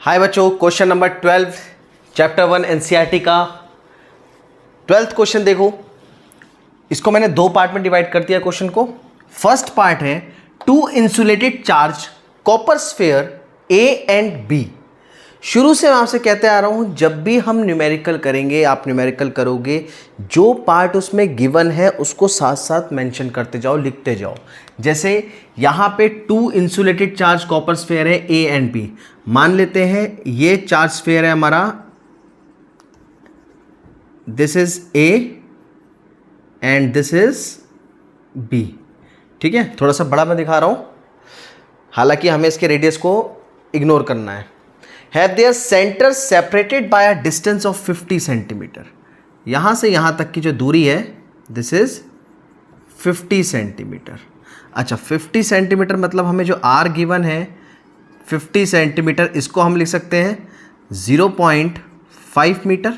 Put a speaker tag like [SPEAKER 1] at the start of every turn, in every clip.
[SPEAKER 1] हाय बच्चों, question number 12 chapter 1 NCERT का 12th question देखो। इसको मैंने दो पार्ट में डिवाइड कर दिया क्वेश्चन को। फर्स्ट पार्ट है two insulated charge copper sphere A and B. शुरू से मैं आपसे कहते आ रहा हूं, जब भी हम न्यूमेरिकल करेंगे, आप न्यूमेरिकल करोगे, जो पार्ट उसमें गिवन है उसको साथ साथ मेंशन करते जाओ, लिखते जाओ। जैसे यहां पे two insulated charge copper sphere है ए एंड बी। मान लेते हैं ये चार्ज स्फीयर है हमारा, this is A and this is B. ठीक है, थोड़ा सा बड़ा मैं दिखा रहा हूं, हालांकि हमें इसके रेडियस को इग्नोर करना है। Have their center separated by a distance of 50 centimetre. यहाँ से यहाँ तक की जो दूरी है दिस इज 50 सेंटीमीटर। अच्छा, 50 सेंटीमीटर मतलब हमें जो R गिवन है 50 सेंटीमीटर, इसको हम लिख सकते हैं 0.5 metre,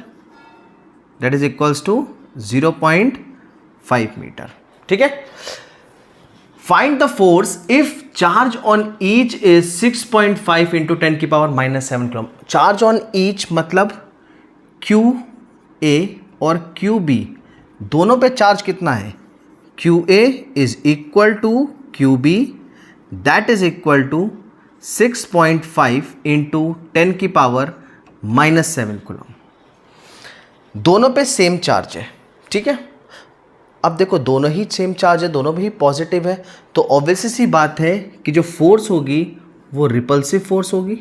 [SPEAKER 1] that is equals to 0.5 metre. ठीक है। Find the force if charge on each is 6.5 into 10 की power -7 coulomb. Charge on each मतलब QA और QB दोनों पे चार्ज कितना है? QA is equal to QB, that is equal to 6.5 into 10 की पावर -7 कूलम। दोनों पे सेम चार्ज है। ठीक है। अब देखो, दोनों ही सेम चार्ज है, दोनों भी पॉजिटिव है, तो ऑब्वियस सी बात है कि जो फोर्स होगी वो रिपल्सिव फोर्स होगी।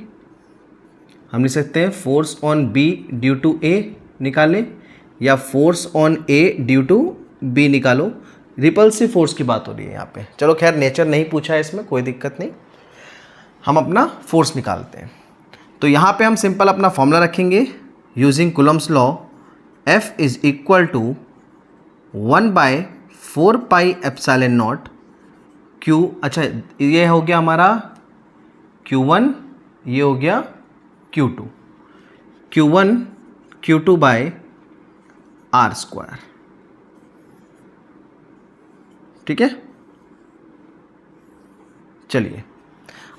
[SPEAKER 1] हम लिख सकते हैं force on B due to A निकालें, या force on A due to B निकालो। रिपल्सिव फोर्स की बात हो रही है यहाँ पे। चलो खैर, नेचर नहीं पूछा है इसमें, कोई दिक्कत नहीं, हम अपना फोर्स निकालते हैं। तो यहाँ पे हम सिंपल अपना फॉर्मूला रखेंगे using Coulomb's law. F is equal to 1/4 pi epsilon naught Q। अच्छा, ये हो गया हमारा Q1, ये हो गया Q2, Q1 Q2 bye R square. ठीक है। चलिए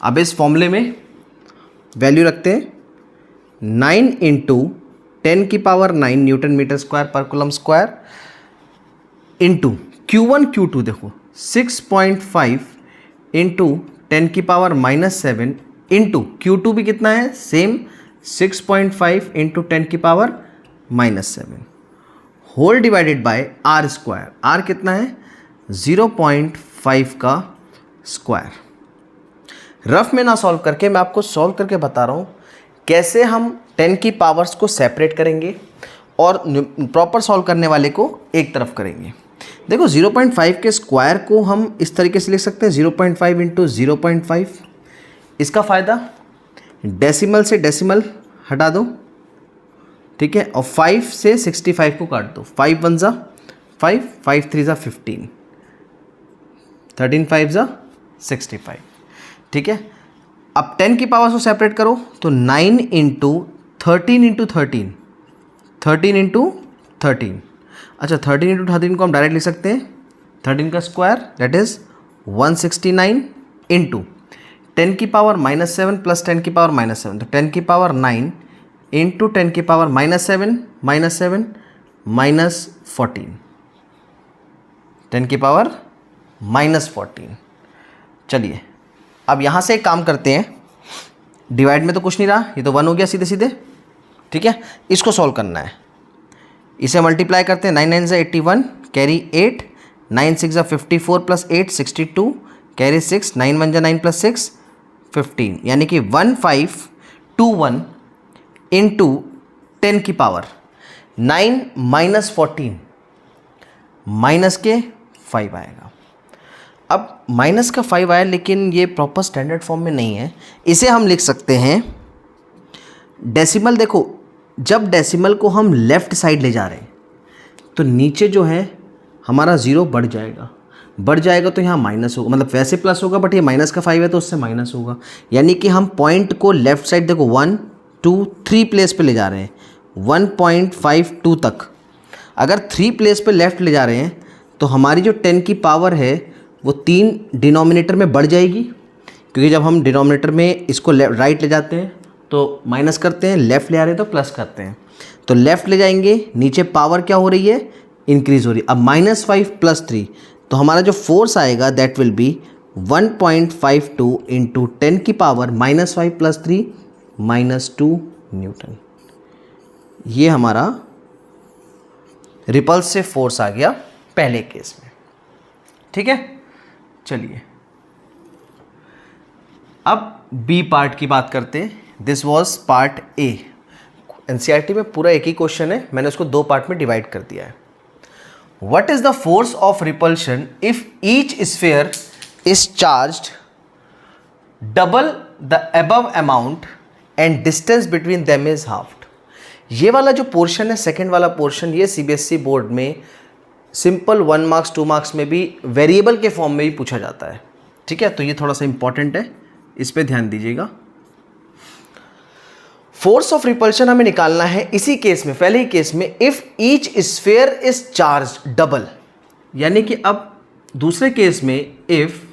[SPEAKER 1] अब इस फॉर्मूले में वैल्यू रखते हैं 9 इंटू 10 की पावर 9 न्यूटन मीटर स्क्वायर पर coulomb square into Q1 Q2 देखो 6.5 इंटू 10 की पावर -7 इंटू Q2 भी कितना है, सेम 6.5 इंटू 10 की power -7 whole divided by R square. R कितना है? 0.5 का स्क्वायर। रफ में ना सॉल्व करके मैं आपको सॉल्व करके बता रहा हूँ कैसे हम 10 की पावर्स को सेपरेट करेंगे और प्रॉपर सॉल्व करने वाले को एक तरफ करेंगे। देखो, 0.5 के स्क्वायर को हम इस तरीके से लिख सकते हैं 0.5 इंटू 0.5। इसका फ़ायदा, डेसिमल से डेसिमल हटा दो, ठीक है, और 5 से 65 को काट दो। 5 1 ज़ा 5, 5 3 ज़ा 15, 13 5 ज़ा 65। ठीक है। अब 10 की पावर को सेपरेट करो तो 9 इंटू 13 इंटू 13, 13 इंटू 13। अच्छा, 13 इंटू 13 को हम डायरेक्ट लिख सकते हैं 13 का स्क्वायर, दैट इज 169 इंटू 10 की पावर -7 प्लस 10 की पावर -7, तो 10 की पावर 9 इंटू 10 की पावर -7 -14, 10 की पावर -14। चलिए अब यहाँ से एक काम करते हैं, डिवाइड में तो कुछ नहीं रहा, ये तो 1 हो गया सीधे सीधे। ठीक है, इसको सॉल्व करना है। इसे मल्टीप्लाई करते हैं, 9 9 ज़ा 81 कैरी 8, 9 6 ज़ा 54 प्लस 8 62 कैरी 6, 9 1 ज़ा 9 प्लस 6 15, यानी कि 1521 इंटू 10 की पावर 9 -14 माइनस के 5 आएगा। अब माइनस का 5 आया, लेकिन ये प्रॉपर स्टैंडर्ड फॉर्म में नहीं है। इसे हम लिख सकते हैं डेसिमल। देखो, जब डेसिमल को हम लेफ़्ट साइड ले जा रहे हैं तो नीचे जो है हमारा 0 बढ़ जाएगा, तो यहाँ माइनस होगा, मतलब वैसे प्लस होगा बट ये माइनस का 5 है तो उससे माइनस होगा। यानी कि हम पॉइंट को लेफ़्ट साइड, देखो 1 2 3 प्लेस पे ले जा रहे हैं 1.52 तक। अगर 3 प्लेस पे लेफ़्ट ले जा रहे हैं तो हमारी जो 10 की पावर है वो 3 डिनोमिनेटर में बढ़ जाएगी, क्योंकि जब हम डिनोमिनेटर में इसको राइट ले जाते हैं तो माइनस करते हैं, लेफ्ट ले आ रहे हैं तो प्लस करते हैं, तो लेफ्ट ले जाएंगे, नीचे पावर क्या हो रही है, इंक्रीज हो रही है। अब -5 + 3, तो हमारा जो फोर्स आएगा दैट विल बी 1.52 इंटू 10 की पावर -5 + 3 -2 न्यूटन। ये हमारा रिपल्सिव फोर्स आ गया पहले केस में। ठीक है, चलिए अब बी पार्ट की बात करते हैं। This was part A. NCERT में पूरा एक ही क्वेश्चन है, मैंने उसको 2 पार्ट में डिवाइड कर दिया है। What is the force of repulsion if each sphere is charged double the above amount and distance between them is half. ये वाला जो पोर्शन है, सेकेंड वाला पोर्शन, ये सीबीएसई बोर्ड में सिंपल 1 मार्क्स 2 मार्क्स में भी वेरिएबल के फॉर्म में भी पूछा जाता है। ठीक है, तो ये थोड़ा सा इंपॉर्टेंट है, इस पे ध्यान दीजिएगा। फोर्स ऑफ रिपल्शन हमें निकालना है इसी केस में, पहले ही केस में, if each sphere is charge double, यानी कि अब दूसरे केस में इफ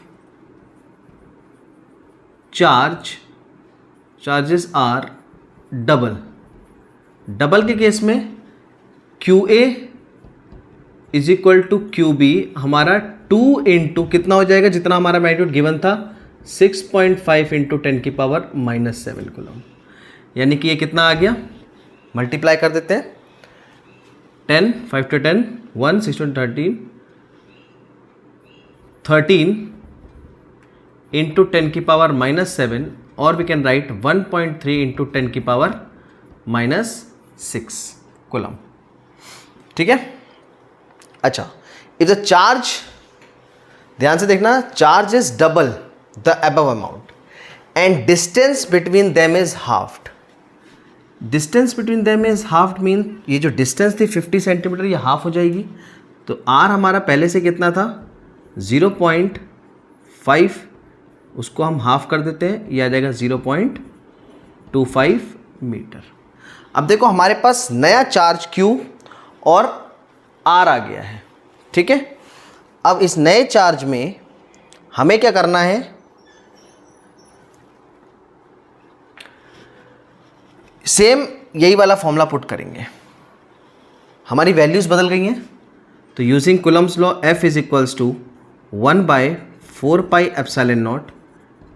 [SPEAKER 1] चार्जेस आर डबल के केस में QA is equal to QB हमारा 2 इंटू कितना हो जाएगा, जितना हमारा मैग्नीट्यूड गिवन था 6.5 इंटू 10 की पावर -7 कूलम। यानी कि ये कितना आ गया, मल्टीप्लाई कर देते हैं, 10 5 to 10 1 6 to 13 इंटू 10 की पावर -7, और वी कैन राइट 1.3 इंटू 10 की पावर -6 कूलम। ठीक है, अच्छा, इफ द चार्ज, ध्यान से देखना, charge is double the above amount and distance between them is halved. Distance between them is halved mean ये जो डिस्टेंस थी 50 सेंटीमीटर, ये हाफ हो जाएगी। तो आर हमारा पहले से कितना था 0.5, उसको हम हाफ कर देते हैं, ये आ जाएगा 0.25 मीटर। अब देखो हमारे पास नया चार्ज Q और R आ गया है। ठीक है, अब इस नए चार्ज में हमें क्या करना है, सेम यही वाला फॉर्मूला पुट करेंगे। हमारी वैल्यूज बदल गई हैं, तो using Coulomb's law F is equals to 1/4πε0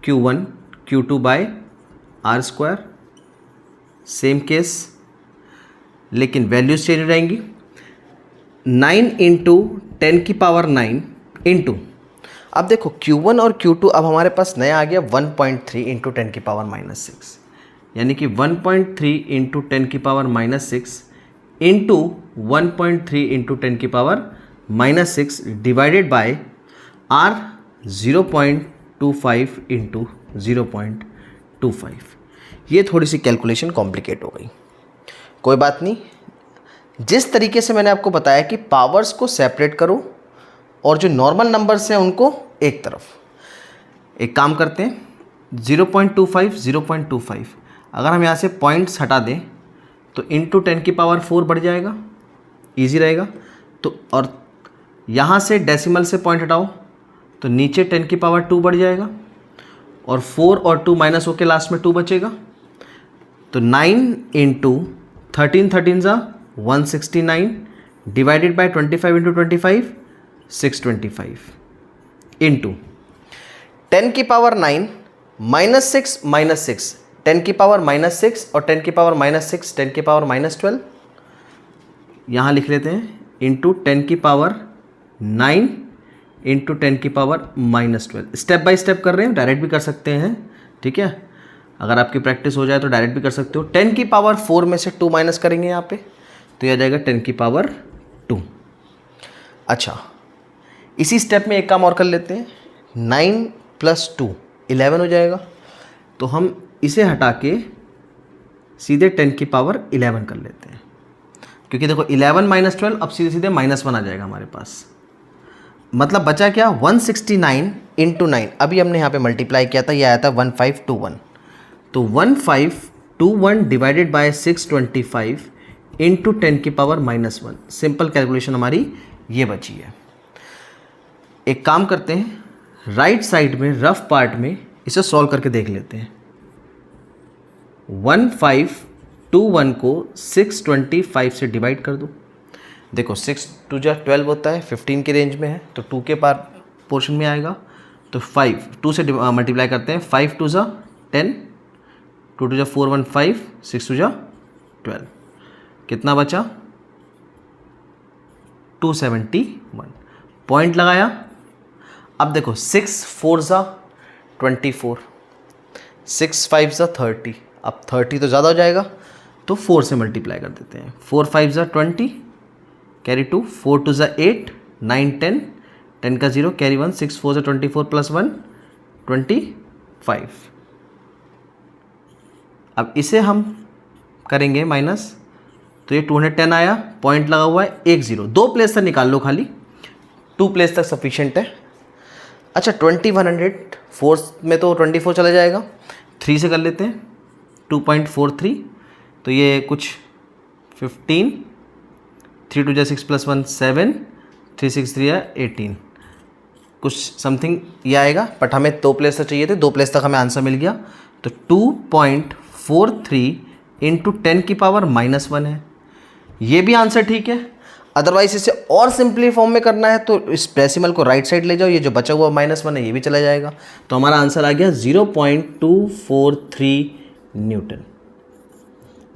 [SPEAKER 1] Q1 Q2/r²। Same case, लेकिन वैल्यूज चेंज हो जाएंगी। 9 इंटू 10 की पावर 9 इंटू, अब देखो Q1 और Q2 अब हमारे पास नया आ गया 1.3 इंटू 10 की पावर -6, यानी कि 1.3 इंटू 10 की पावर -6 इंटू 1.3 इंटू 10 की power -6 divided by R 0.25 into 0.25। ये थोड़ी सी कैलकुलेशन कॉम्प्लिकेट हो गई, कोई बात नहीं। जिस तरीके से मैंने आपको बताया कि पावर्स को सेपरेट करो और जो नॉर्मल नंबर्स हैं उनको एक तरफ, एक काम करते हैं 0.25 अगर हम यहाँ से पॉइंट्स हटा दें तो इंटू 10 की पावर 4 बढ़ जाएगा, इजी रहेगा। तो और यहाँ से डेसिमल से पॉइंट हटाओ तो नीचे 10 की पावर 2 बढ़ जाएगा, और 4 और 2 माइनस होकर लास्ट में 2 बचेगा। तो 9 इंटू 13 ज़ा 169 डिवाइडेड बाय 25 इंटू 25 625 इंटू 10 की पावर 9 -6 10 की पावर -6 और 10 की पावर -6 10 की पावर -12, यहाँ लिख लेते हैं, इंटू 10 की पावर 9 इंटू 10 की पावर -12। स्टेप बाय स्टेप कर रहे हैं, डायरेक्ट भी कर सकते हैं। ठीक है, अगर आपकी प्रैक्टिस हो जाए तो डायरेक्ट भी कर सकते हो। 10 की पावर 4 में से 2 माइनस करेंगे यहाँ पे, तो यह आ जाएगा 10 की पावर 2। अच्छा, इसी स्टेप में एक काम और कर लेते हैं, 9 + 2 11 हो जाएगा। तो हम इसे हटा के सीधे 10 की पावर 11 कर लेते हैं, क्योंकि देखो 11 - 12 अब सीधे सीधे -1 आ जाएगा हमारे पास। मतलब बचा क्या, 169 इंटू 9, अभी हमने यहाँ पे मल्टीप्लाई किया था, ये आया था 1521। तो 1521 डिवाइडेड बाय 625 इंटू 10 की पावर -1। सिंपल कैलकुलेशन हमारी ये बची है। एक काम करते हैं, राइट साइड में रफ पार्ट में इसे सॉल्व करके देख लेते हैं। 1521 को 625 से डिवाइड कर दो। देखो 6 2 जा 12 होता है, 15 के रेंज में है तो 2 के पार पोर्शन में आएगा। तो 5 2 से मल्टीप्लाई करते हैं, 5 2 जा 10, 2 2 जा 4 1 5, 6 2 जा 12, कितना बचा 271। पॉइंट लगाया। अब देखो 6 4 जा 24, 6 5 जा 30, अब 30 तो ज़्यादा हो जाएगा तो 4 से मल्टीप्लाई कर देते हैं। 4 5 जा 20, कैरी 2, 4 2 जा 8, 9 10, 10 का 0 कैरी 1, 6 4 जा 24 प्लस 1 25। अब इसे हम करेंगे माइनस, तो ये 210 आया, पॉइंट लगा हुआ है 1 0, 2 प्लेस तक निकाल लो, खाली 2 प्लेस तक सफिशिएंट है। अच्छा 2100 4 में तो 24 चला जाएगा, 3 से कर लेते हैं 2.43, तो ये कुछ 15, 3 2 जा 6 प्लस 1 7, 3 6 3 है 18, कुछ समथिंग ये आएगा। बट हमें 2 प्लेस तक चाहिए थे, 2 प्लेस तक हमें आंसर मिल गया। तो 2.43 इंटू 10 की पावर -1 है, ये भी आंसर ठीक है। अदरवाइज इसे और सिंपली फॉर्म में करना है तो इस डेसिमल को राइट साइड ले जाओ, ये जो बचा हुआ -1 है ये भी चला जाएगा। तो हमारा आंसर आ गया 0.243 Newton.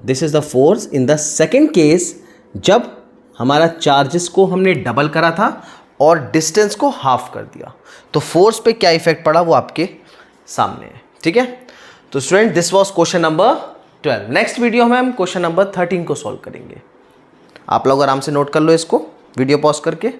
[SPEAKER 1] This is the force in the second case, जब हमारा चार्जेस को हमने डबल करा था और डिस्टेंस को हाफ कर दिया। तो फोर्स पे क्या इफेक्ट पड़ा वो आपके सामने है, ठीक है। तो student this was question number 12। Next video में हम क्वेश्चन नंबर 13 को सॉल्व करेंगे। आप लोग आराम से नोट कर लो इसको वीडियो पॉज करके।